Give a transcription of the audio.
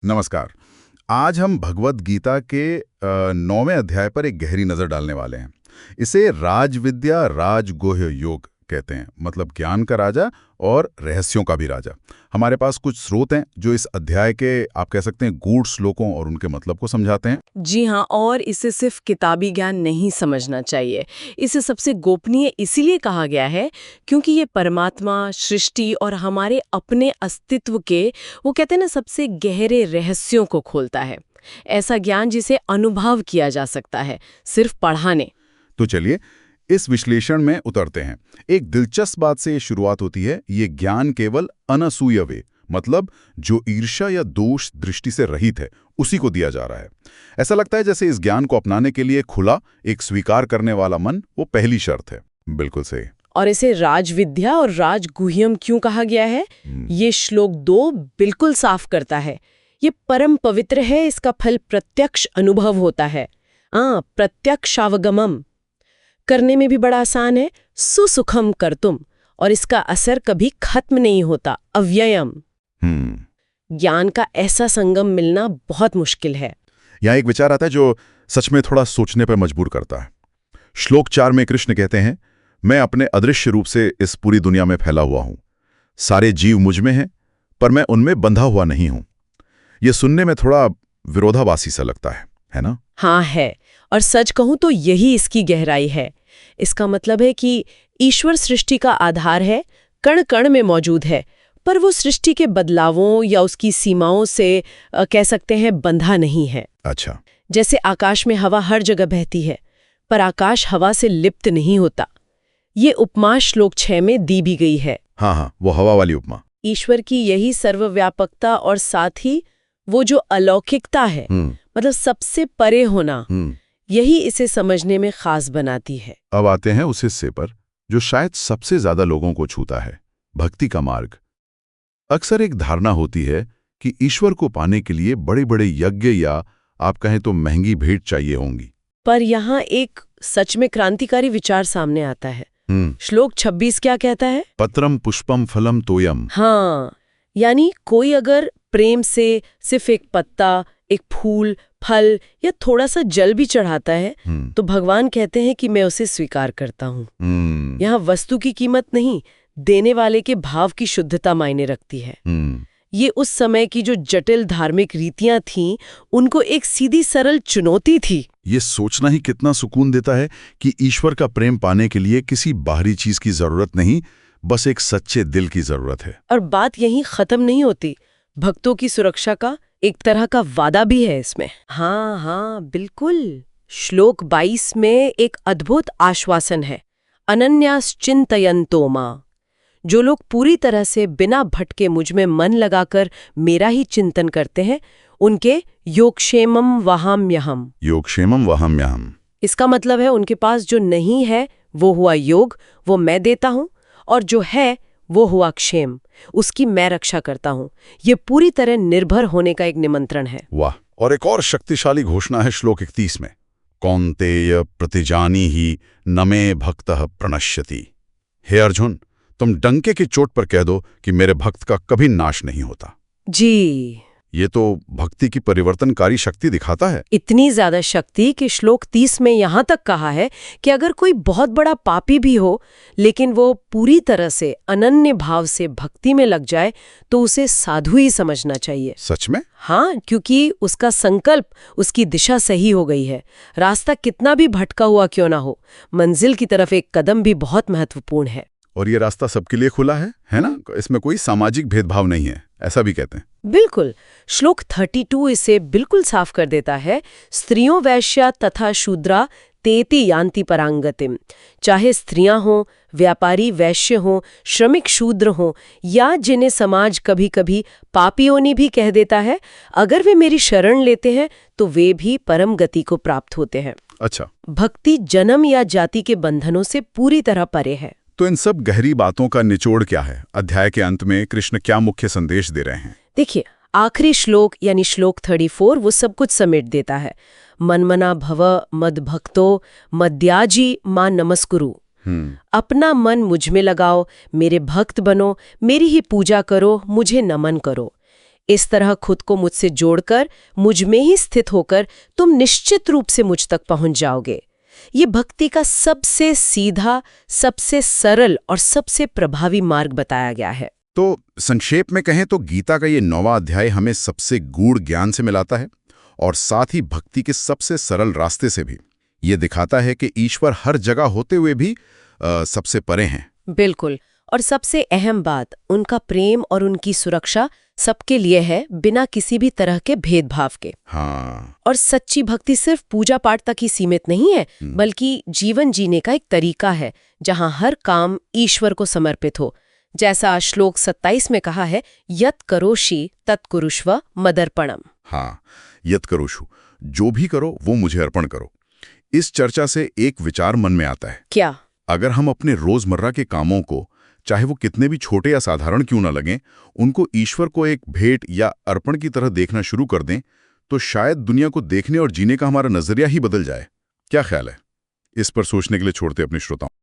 नमस्कार। आज हम भगवद गीता के 9वें अध्याय पर एक गहरी नज़र डालने वाले हैं। इसे राजविद्या राजगुह्य योग कहते हैं, मतलब ज्ञान का राजा और रहस्यों का भी राजा। हमारे पास कुछ स्रोत हैं जो इस अध्याय के आप कह सकते हैं गूढ़ श्लोकों और उनके मतलब को समझाते हैं। जी हाँ, और इसे सिर्फ किताबी ज्ञान नहीं समझना चाहिए। इसे सबसे गोपनीय इसीलिए कहा गया है क्योंकि ये परमात्मा, सृष्टि और हमारे अपने अस्तित्व के, वो कहते हैं ना, सबसे गहरे रहस्यों को खोलता है। ऐसा ज्ञान जिसे अनुभव किया जा सकता है, सिर्फ पढ़ाने। तो चलिए इस विश्लेषण में उतरते हैं। एक दिलचस्प बात से ये शुरुआत होती है, ये ज्ञान केवल अनसूयवे, मतलब जो ईर्ष्या या दोष दृष्टि से रहित है, उसी को दिया जा रहा है। ऐसा लगता है जैसे इस ज्ञान को अपनाने के लिए खुला, एक स्वीकार करने वाला मन वो पहली शर्त है। बिल्कुल सही। और इसे राजविद्या और राजगुह्यम क्यों कहा गया है, ये श्लोक 2 बिल्कुल साफ करता है। ये परम पवित्र है, इसका फल प्रत्यक्ष अनुभव होता है। प्रत्यक्षावगमम करने में भी बड़ा आसान है, सुसुखम कर्तुम, और इसका असर कभी खत्म नहीं होता, अव्ययम। ज्ञान का ऐसा संगम मिलना बहुत मुश्किल है। यहाँ एक विचार आता है जो सच में थोड़ा सोचने पर मजबूर करता है। श्लोक 4 में कृष्ण कहते हैं, मैं अपने अदृश्य रूप से इस पूरी दुनिया में फैला हुआ हूं। सारे जीव मुझ में हैं, पर मैं उनमें बंधा हुआ नहीं हूं। यह सुनने में थोड़ा विरोधाभासी सा लगता है ना? हाँ है, और सच कहूं तो यही इसकी गहराई है। इसका मतलब है कि ईश्वर सृष्टि का आधार है, कण कण में मौजूद है, पर वो सृष्टि के बदलावों या उसकी सीमाओं से कह सकते हैं बंधा नहीं है। अच्छा। जैसे आकाश में हवा हर जगह बहती है, पर आकाश हवा से लिप्त नहीं होता। ये उपमा श्लोक 6 में दी भी गई है। हाँ, वो हवा वाली उपमा। ईश्वर की यही सर्वव्यापकता और साथ ही वो जो अलौकिकता है, मतलब सबसे परे होना, यही इसे समझने में खास बनाती है। अब आते हैं उस हिस्से पर जो शायद सबसे ज्यादा लोगों को छूता है, भक्ति का मार्ग। अक्सर एक धारणा होती है कि ईश्वर को पाने के लिए बड़े बड़े यज्ञ या आप कहें तो महंगी भेंट चाहिए होंगी। पर यहाँ एक सच में क्रांतिकारी विचार सामने आता है। श्लोक 26 क्या कहता है? पत्रम पुष्पम फलम तोयम। हाँ, यानी कोई अगर प्रेम से सिर्फ एक पत्ता, एक फूल, फल या थोड़ा सा जल भी चढ़ाता है, तो भगवान कहते हैं कि मैं उसे स्वीकार करता हूँ। यहाँ वस्तु की कीमत नहीं, देने वाले के भाव की शुद्धता मायने रखती है। ये उस समय की जो जटिल धार्मिक रीतियां थीं, उनको एक सीधी सरल चुनौती थी। ये सोचना ही कितना सुकून देता है कि ईश्वर का प्रेम पाने के लिए किसी बाहरी चीज की जरूरत नहीं, बस एक सच्चे दिल की जरूरत है। और बात यहीं खत्म नहीं होती। भक्तों की सुरक्षा का एक तरह का वादा भी है इसमें। हाँ, बिल्कुल। श्लोक 22 में एक अद्भुत आश्वासन है, अनन्याश्चिन्तयन्तो मां। जो लोग पूरी तरह से बिना भटके मुझ में मन लगाकर मेरा ही चिंतन करते हैं, उनके योगक्षेमम वहाम्यहम। योगक्षेमम वहाम्यहम। इसका मतलब है उनके पास जो नहीं है वो हुआ योग, वो मैं देता हूं, और जो है वो हुआ क्षेम, उसकी मैं रक्षा करता हूं। ये पूरी तरह निर्भर होने का एक निमंत्रण है। वाह। और एक और शक्तिशाली घोषणा है श्लोक 31 में, कौन्तेय प्रतिजानी ही नमे भक्तः प्रणश्यति। हे अर्जुन, तुम डंके की चोट पर कह दो कि मेरे भक्त का कभी नाश नहीं होता। जी, ये तो भक्ति की परिवर्तनकारी शक्ति दिखाता है। इतनी ज्यादा शक्ति कि श्लोक 30 में यहां तक कहा है कि अगर कोई बहुत बड़ा पापी भी हो, लेकिन वो पूरी तरह से अनन्य भाव से भक्ति में लग जाए, तो उसे साधु ही समझना चाहिए। सच में? हाँ, क्योंकि उसका संकल्प, उसकी दिशा सही हो गई है। रास्ता कितना भी भटका हुआ क्यों ना हो, मंजिल की तरफ एक कदम भी बहुत महत्वपूर्ण है। और ये रास्ता सबके लिए खुला है ना? इसमें कोई सामाजिक भेदभाव नहीं है, ऐसा भी कहते हैं। बिल्कुल। श्लोक 32 इसे बिल्कुल साफ कर देता है, स्त्रियों वैश्या तथा शूद्रा तेति यान्ति परांगतिम। चाहे स्त्रियां हों, व्यापारी वैश्य हों, श्रमिक शूद्र हों, या जिन्हें समाज कभी कभी पापियोनी भी कह देता है, अगर वे मेरी शरण लेते हैं तो वे भी परम गति को प्राप्त होते हैं। अच्छा। भक्ति जन्म या जाति के बंधनों से पूरी तरह परे है। तो इन सब गहरी बातों का निचोड़ क्या है? अध्याय के अंत में कृष्ण क्या मुख्य संदेश दे रहे हैं? देखिए, आखिरी श्लोक यानी श्लोक 34 वो सब कुछ समेट देता है। मनमना भव मद भक्तो मद्याजी मां नमस्कुरु। अपना मन मुझ में लगाओ, मेरे भक्त बनो, मेरी ही पूजा करो, मुझे नमन करो। इस तरह खुद को मुझसे जोड़कर, मुझ में ही स्थित होकर तुम निश्चित रूप से मुझ तक पहुंच जाओगे। ये भक्ति का सबसे सीधा, सबसे सरल और सबसे प्रभावी मार्ग बताया गया है। तो संक्षेप में कहें तो गीता का ये 9वां अध्याय हमें सबसे गूढ़ ज्ञान से मिलाता है और साथ ही भक्ति के सबसे सरल रास्ते से भी। ये दिखाता है कि ईश्वर हर जगह होते हुए भी सबसे परे हैं। बिल्कुल। और सबसे अहम बात, उनका प्रेम और उनकी सुरक्षा सबके लिए है, बिना किसी भी तरह के भेदभाव के। हाँ। और सच्ची भक्ति सिर्फ पूजा पाठ तक ही सीमित नहीं है, बल्कि जीवन जीने का एक तरीका है जहां हर काम ईश्वर को समर्पित हो। जैसा श्लोक 27 में कहा है, यत् करोषि तत् कुरुष्व मदर्पणम। हाँ, यत् करोषु, जो भी करो वो मुझे अर्पण करो। इस चर्चा से एक विचार मन में आता है। क्या? अगर हम अपने रोजमर्रा के कामों को, चाहे वो कितने भी छोटे या साधारण क्यों ना लगें, उनको ईश्वर को एक भेंट या अर्पण की तरह देखना शुरू कर दें, तो शायद दुनिया को देखने और जीने का हमारा नजरिया ही बदल जाए। क्या ख्याल है? इस पर सोचने के लिए छोड़ते अपने श्रोताओं।